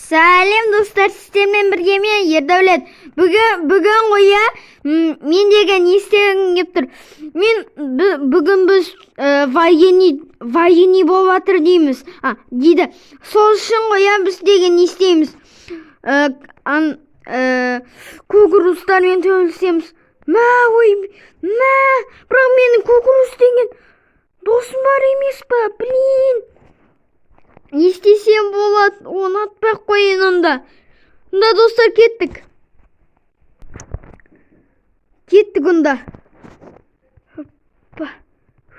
Сәлем достар, сіздермен бірге мен Ердәулет. Бүгін қоя мен деген не істегім келіп тұр. Бүгін біз военный болып жатыр дейміз. Дейді. Сол үшін қоя біз деген не істейміз. Кукуруздармен төбелесеміз. Бірақ менің кукуруз деген досым бар емес па? Блин. Не істесем болады, оны атпай-ақ қояйын онда. Онда достар, кеттік онда.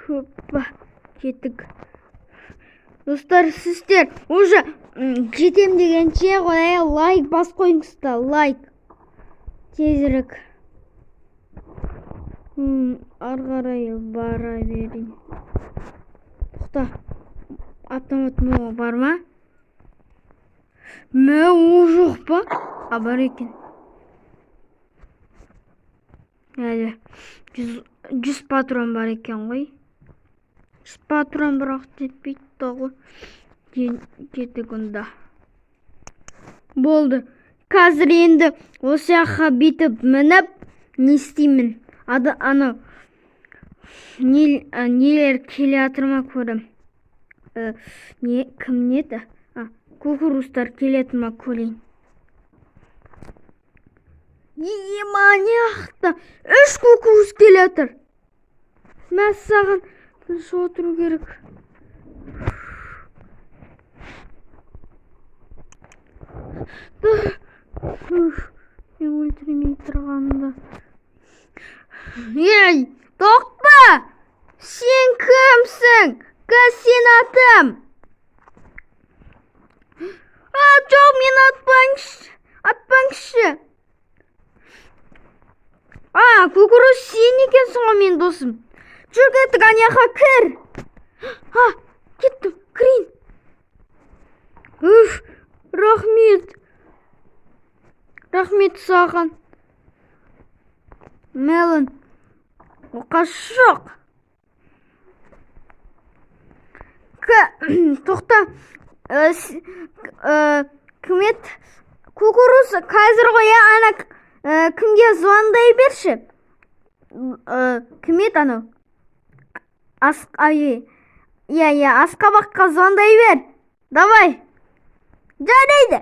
Хоппа, кеттік. Достар, сіздер уже жетем дегенше қоя лайк бас қойыңыздар, лайк. Тезірек. Ары қарай бара берейін. Тоқта. Автомат мова бар ма? Ол жоқ па? Бар екен. Әлі 100 патрон бар екен ғой. 100 патрон бірақ жетпейді тағы. Кеттік онда. Болды. Қазір енді осы жаққа бүйтіп мініп не істеймін? Анау нелер келе жатыр ма көрем. Кім еді? Кукуруздар келеді ма көрейін. Маңяқта 3 кукуруз келе жатыр. Мәссаған тыныш отыру керек. Мен өлтірмей тұрғанымда. Ей, тоқта! Сен кімсің? Сен атым. Жоқ, мен атпаңшы. Кукуруз сен екенсің ғой мен досым. Жүр кеттік, аяққа кір. Кеттім, кірейін. Рахмет саған. Мелон, оқас жоқ. Тоқта, кімет кукуруз қазір қоя кімге звондай берші. Кімет анау? Асқабаққа звондай бер. Давай. Жарайды.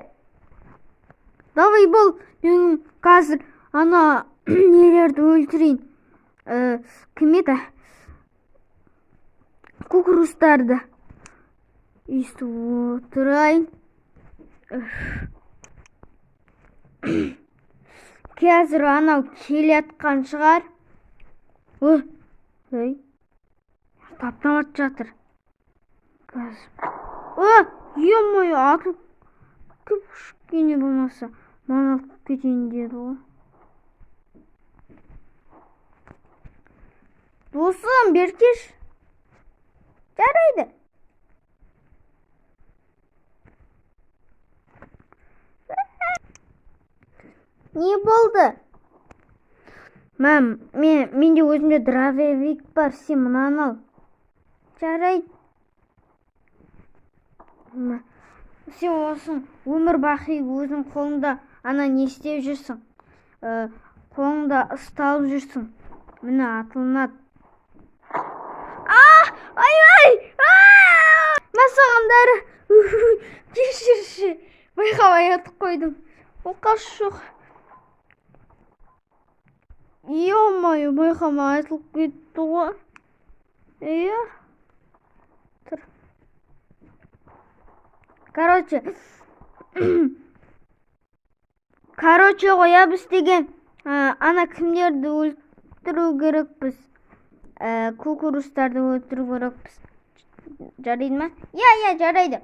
Давай бол. Мен қазір нелерді өлтірейін. Кімет кукуруздарды. Үйстіп отырайын. Қазір анау келетқан шығар. Таптамат жатыр. Ем-ой, атылып көп шықкене болмаса. Маған алып кетейін деді ғой. Досым, беркеш. Жарайды. Не болды? Менде өзімде дрововик бар, сен мұнан ал. Жарайды. Сен осың өмір бақи өзің қолыңда не істеп жүрсің. Қолыңда ұсталып жүрсің. Міне атылынады. Мәсағандары. Кешірші. Байқабай атып қойдым. Оқас жоқ. Ем-ой, байқамай айтылып кетті ғой. Тұр. Короче, қоя біз деген кімдерді өлтіру керекпіз. Кукуруздарды өлтіру керекпіз. Жарайды ма? Жарайды.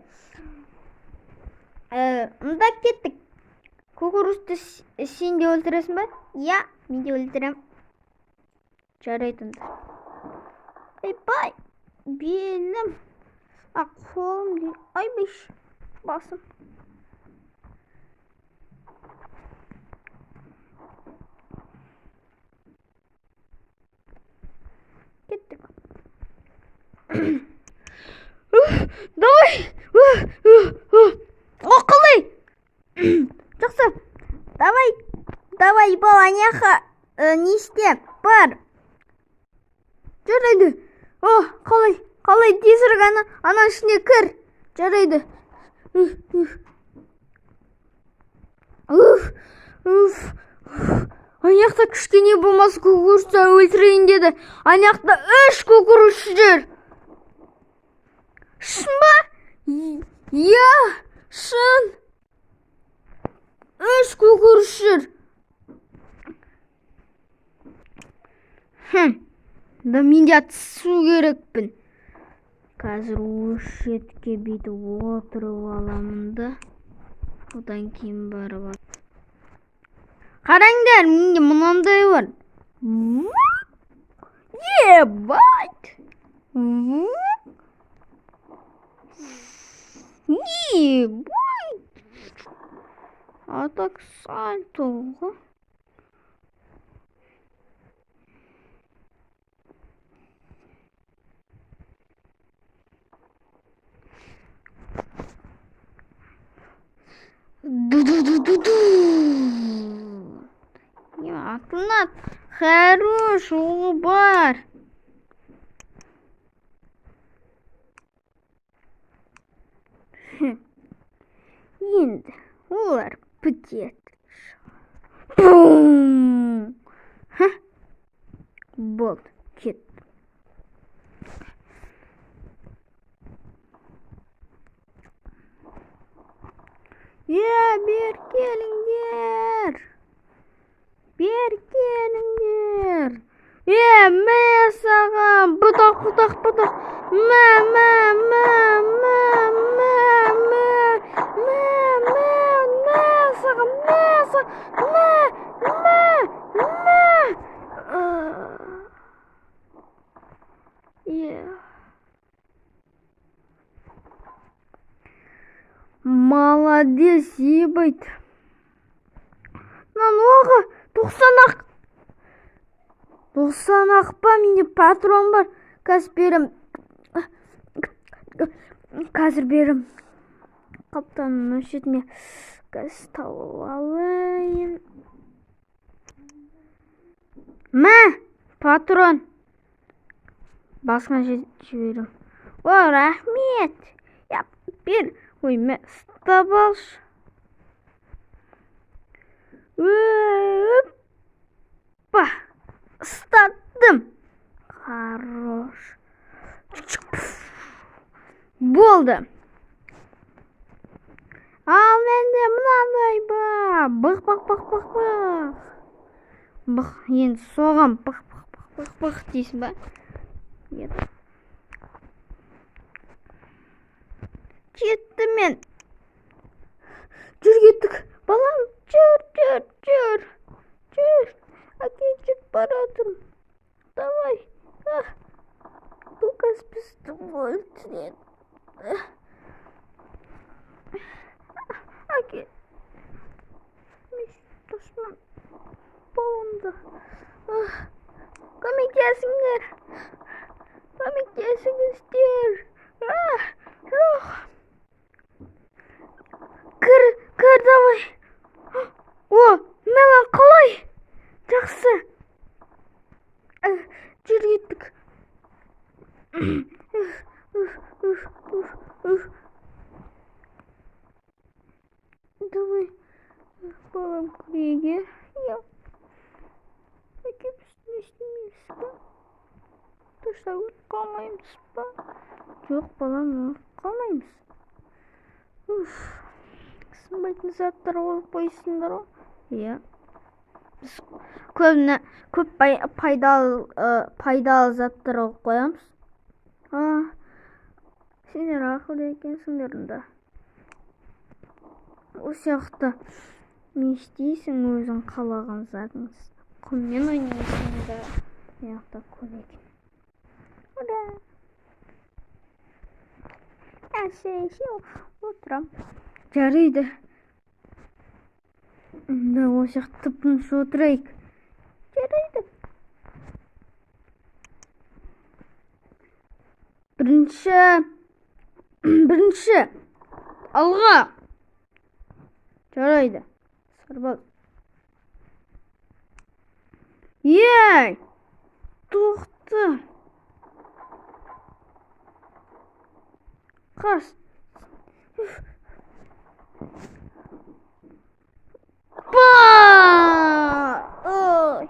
Мұнда кеттік. Кукурузды сен де өлтіресің ба? Мен де өлтірем. Жарайды онда. Бай, белім. Қолым де. Биш, басым. Кеттік. Давай. О, қалай? давай бала, не істе, бар. Жарайды. Қалай тезірек ана ішіне кір. Жарайды. Анаяқта кішкене болмас күкірісті өлтірейін деді. Анаяқта 3 күкіріс жүр. Шын ба? Иә, шын. 3 күкіріс жүр. Да мен де атысу керекпін. Қазір өшетке бүйтіп отырып аламын да. Одан кейін барып ал. Қараңдар, менде мынандай бар. Ебать! Ебать! А так сальто ғой. Атылнат, хорош, оғы бар. Енді олар бітеді. Болды, кетті. Бер келіңдер. Мә саған, бұтақ. Мә саған. Молодец, ебать. Оғы 90 ақ па, менде патрон бар. Қазір берім. Қаптанның өшетіне газ тауып алайын. Мә, патрон. Басқына жіберім. О, рахмет. Бер. Ой, мә, ұстап алшы. Опа, ұстаттым. Хорош. Болды. Ал менде мынандай ба. Бық, енді соғам. Бық дейсің ба? Жетті мен. Жүр кеттік. Балам, жүр. Әкетіп баратым. Давай. Лукас бізді өлтіреді. Әкет. Дұшман болынды. Көмектесіңіздер. Жоқ. Кір, давай. О, маған қалай? Жақсы. Жүр кеттік. Давай. Балам күреге. Әкеп үстіне істемейсіз ба? Дұрса өліп қалмаймыз ба? Жоқ, балам, өліп қалмаймыз. Сынбайтын заттар олып қойсыңдар ғой. Иә. Біз көп пайдалы заттар олып қоямыз. Сендер ақылды екенсіңдер да. Осы яқты не істейсің өзің қалаған затыңыз. Құммен ойнайсың да. Яқта көп екен. Ура! Әсіресе отырам. Жарайды. Да, осы яқты тып-тыныш отырайық. Жарайды. Бірінші. Алға. Жарайды. Сарбаз. Ей, тоқта. Қас. Ба! Ой.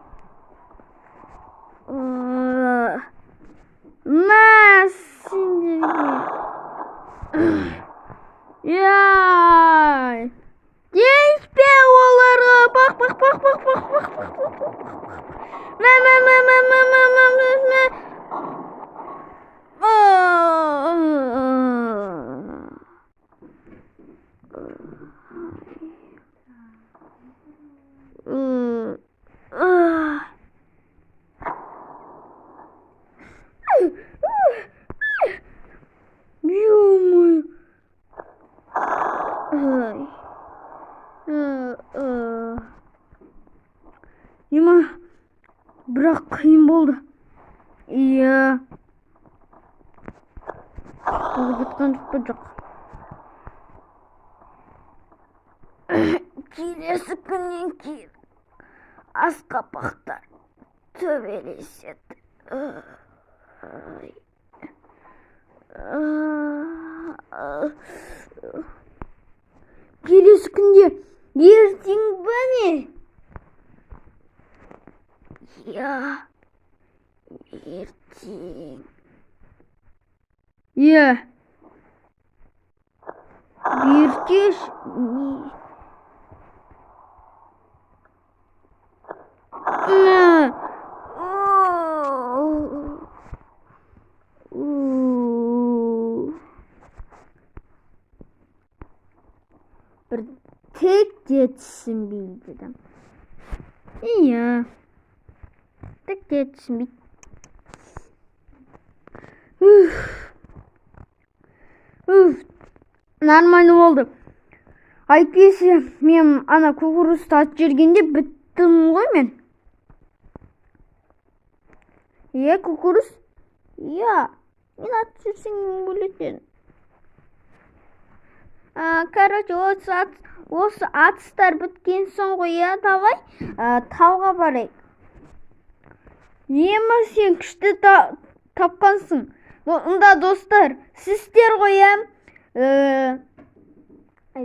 Мә, сендерге. Яй. Деспе оларға. Бақ. Мә. Ё-моё. Ема, бірақ қиын болды. Иә. Болып жатқан жоқ. Келесі күннен кейін асқапақтар төбелеседі. Келесі күнде ертең бе не? Иә, ертең. Иә. Ертеш не? Bir tek түсінбейді. Иә. Tek түсінбейді. Нормально болды. Әйтпесе, мен ана кукурузды атып жібергенде біттім ғой мен. Иә, кукуруз? Иә, мен атып жүрсең бөлетін. Короче, осы атыстар біткен соң ғой, иә, давай тауға барайық. Ема, сен күшті тапқансың. Онда достар, сіздер ғой, иә, 100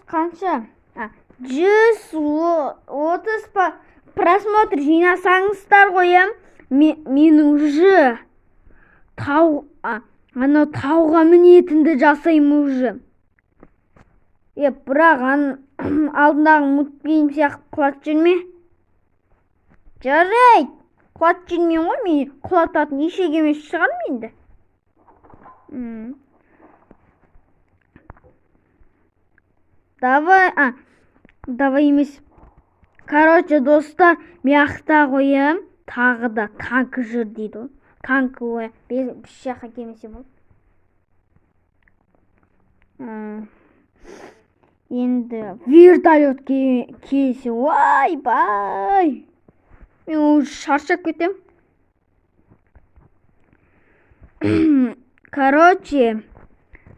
қанша? 130 просмотр жинасаңыздар ғой, иә, мен уже тауға мінетінді жасаймын уже. Бірақ алдындағы мультфильм сияқты құлатып жүрме. Жарайды, құлатып жүрмейін ғой, мен құлататын ешек емес шығармын енді. Давай емес. Короче, достар, мияқта қоям, тағы да танк жүр дейді. Танк қоя, біз жаққа келмесе болды. Енді вертолет келсе, бай. Мен уже шаршап кетем. Короче,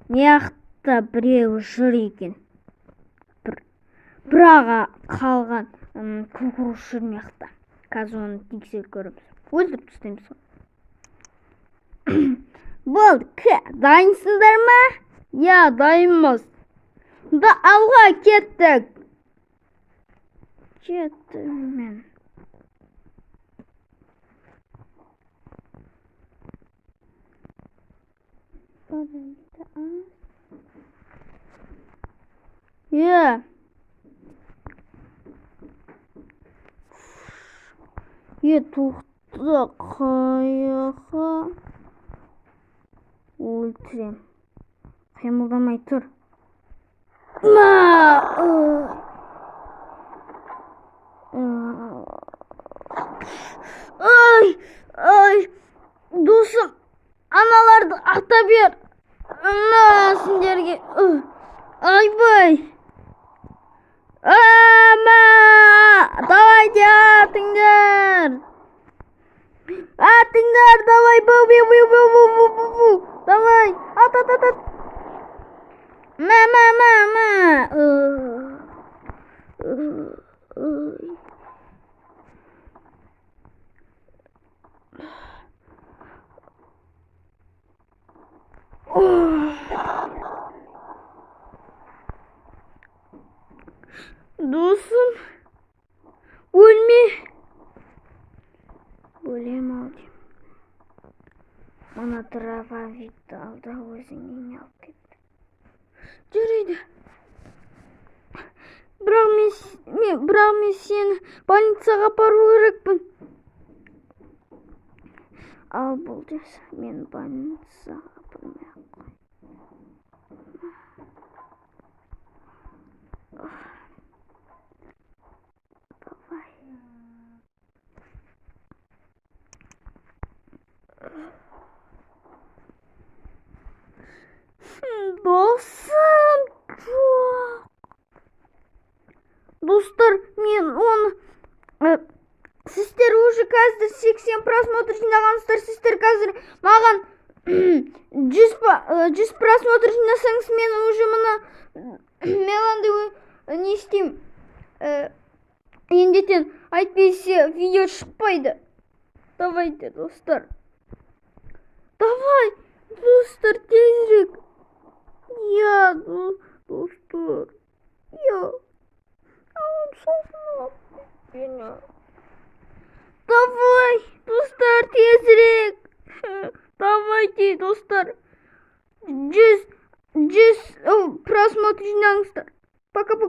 мияқта біреу жүр екен. Бірақ қалған кукуруз жүр мияқта. Қазір оны тексеріп көреміз. Өлтіріп тастаймыз. Болды, дайынсыңдар ма? Я, дайынбыз. Да алға кеттік. Кеттім мен. Я. Тоқты қаяға өлтірем. Қимылдамай тұр. Досым, аналарды ата бер. Сендерге. Айбай. Давайте атыңдар. Давай. Давай. Ат. Ой. Досым, өлме. Өлем ау деймін. Мына дробовикті ал да өзіңе алып кет. Жүрейді. Бірақ мен сені больницаға апару керекпін. Ал бұл дес, мен больницаға апармай ақ қой. Давай. Досым, жоқ. Достар, мен оны... Сіздер уже қазір 80 просмотр жинағансыздар. Сіздер қазір маған 100 просмотр жинасаңыз, мен уже мына меланды не істеймін. Ендетен айтпесе видео шықпайды. Давайте, достар. Давай, достар, тезірек. Я, достар. Я. Он соғынып. Давай, достар, тезірек. Давайте, достар. 100 просмотр жинаңыздар. Пока-пока.